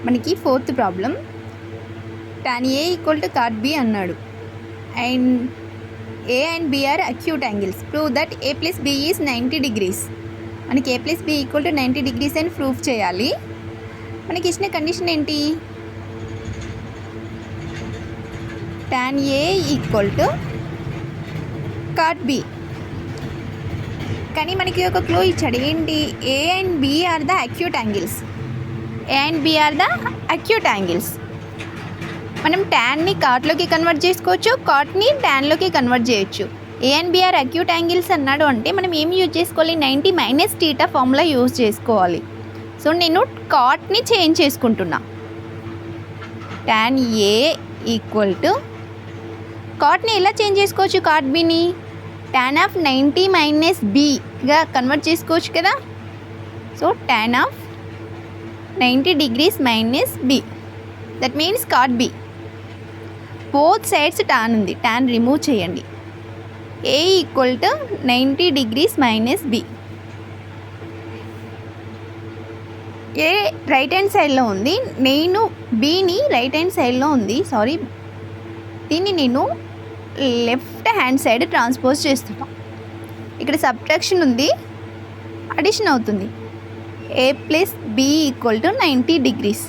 మనకి fourth problem. tan A equal to cot B అన్నాడు. And A and B are acute angles. Prove that A plus B is 90 degrees. మనకి A plus B equal to 90 degrees అని proof చేయాలి. మనకి ఇచ్చిన condition ఏంటి? tan A equal to cot B. కానీ మనకి ఒక క్లూ ఇచ్చాడు. ఏంటి? A and B are the acute angles. A and B are the acute angles. మనం ట్యాన్ని కాట్లోకి కన్వర్ట్ చేసుకోవచ్చు, కాట్ని ట్యాన్లోకి కన్వర్ట్ చేయొచ్చు. A and B are acute angles అన్నాడు అంటే మనం ఏం యూజ్ చేసుకోవాలి? 90 మైనస్ θ ఫార్ములా యూజ్ చేసుకోవాలి. సో నేను కాట్ని చేంజ్ చేసుకుంటున్నా. tan A ఈక్వల్ టు కాట్ని ఎలా చేంజ్ చేసుకోవచ్చు? కాట్ బిని tan ఆఫ్ 90 మైనస్ బీగా కన్వర్ట్ చేసుకోవచ్చు కదా. So tan of 90 degrees minus B, that means cot B. Both sides tan ఉంది, tan రిమూవ్ చేయండి. A equal to 90 degrees minus B. A right hand సైడ్లో ఉంది, నేను బీని రైట్ హ్యాండ్ సైడ్లో ఉంది, సారీ దీన్ని నేను లెఫ్ట్ హ్యాండ్ సైడ్ ట్రాన్స్పోజ్ చేస్తున్నా. ఇక్కడ సబ్ట్రాక్షన్ ఉంది, అడిషన్ అవుతుంది. A plus B equal to 90 degrees.